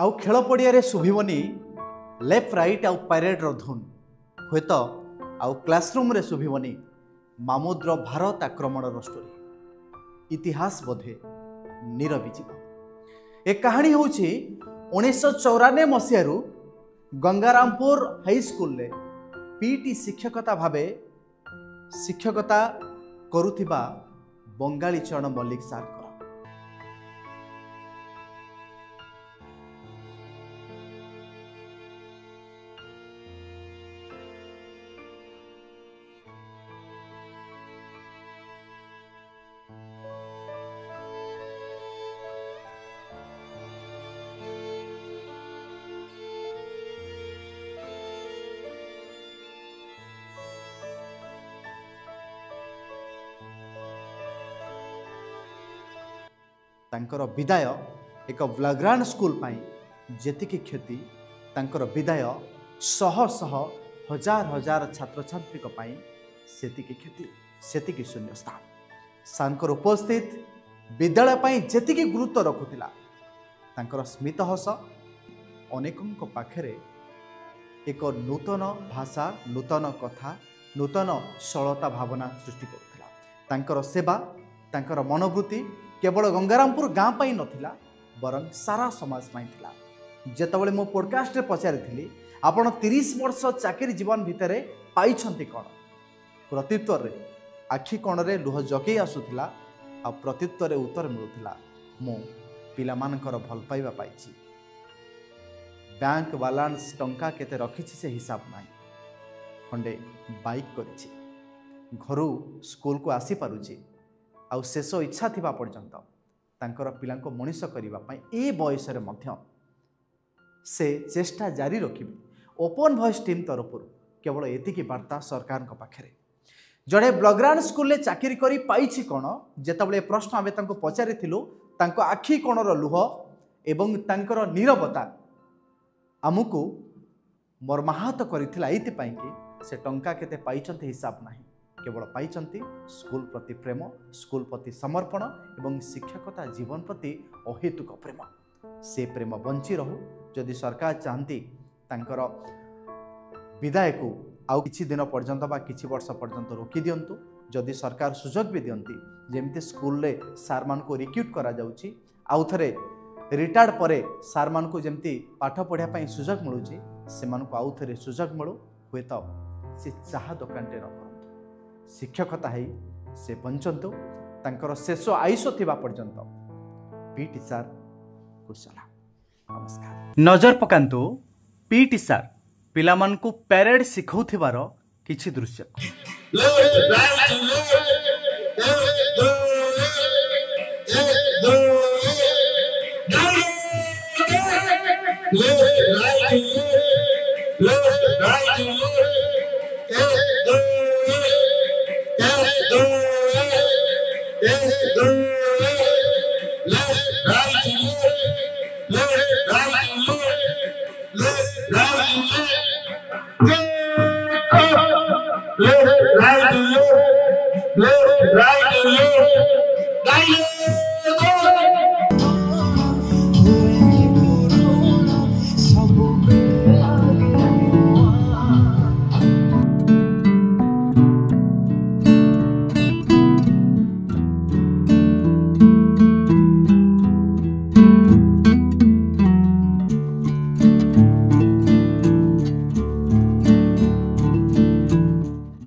आउ खेल पड़िया शुभिबनी लेफ्ट राइट आउ पैरेड धुन हुए तो आउ क्लासरूम रे शुभिबनी मामुद्र भारत आक्रमण स्टोरी इतिहास बोधे निरबिजीव। ए कहानी हूँ 1994 मसीह गंगारामपुर हाईस्कूल रे पीटी शिक्षकता भावे शिक्षकता करुथिबा बंगाली चरण मल्लिक सार। तांकर विदाय एक ब्लैग्राउंड स्कूल पाई जेतिकी क्षति तांकर विदाय शह शह हजार हजार छात्र छात्री पाई सेतिकी क्षति सेतिकी शून्य स्थान। सांकर उपस्थित विद्यालय पाई जेतिकी गुरुत्व रखुतिला तांकर स्मित हस अनेकों पाखरे एक नूतन भाषा नूतन कथा नूतन सरलता भावना सृष्टि करुतिला। तांकर सेवा तांकर मनोवृत्ति केवल गंगारामपुर गाँ पाई नथिला बरं सारा समाज पाई थिला। जेतबले मो पॉडकास्ट रे पचारि आपण 30 वर्ष चाकरी जीवन भितरे पाइछंती कोन प्रत्युत्तर रे आखि कोण रे लुह जगै आसुथिला आ प्रत्युत्तर रे उत्तर मिलुथिला मो पिला मानकर भल पाइबा पाइछि। बैंक बैलेंस टंका केते रखिछि से हिसाब नाही खंडे बाइक करिछि घरु स्कूल को आसी पारुछि आउ शेष इच्छा थिबा पर्यंत तांकर पिलांको मनीष करिबा पई ए बयस रे मध्य से चेष्टा जारी रखिबे। ओपन वॉइस टीम तरफ केवल एतिकी वार्ता सरकार को पाखरे जड़े ब्लैग्राउंड स्कूल ले चाकरी करी पाइछि कोन जेतबले प्रश्न आबे तांको पचारिथिलु तांको आखि कोणर लुह एवं तांकर नीरवता आमुको मर्माहत करिथिला एति पई कि से टंका केते पाइछंती हिसाब नाही केवल पाइछंती स्कूल प्रति प्रेम स्कूल प्रति समर्पण एवं शिक्षकता जीवन प्रति अहेतुक प्रेम। से प्रेम बंची रहू जदि सरकार चाहती तांकर विदाय को आउ किछि दिन पर्यंत बा किछि वर्ष पर्यंत रोकी दियंतु। जदि सरकार सुजोग भी दियंती जेमती स्कूल ले सार मान को रिक्रूट करा जाउछि आउ थरे रिटायर्ड परे सार मान को जेमती पाठ पढ़िया पई सुजोग मिलुछि से मान को आउ थरे सुजोग मिलु हुए तो से चाह दुकान टे न शिक्षकता है से बंचंतु तांकर शेष आयुष थिबा पर्यंत पीटी सार कुशला नमस्कार। नजर पकांतु पीटी सार पिलामान को पैरेड सिखौथिबार किछि दृश्य। Left, right,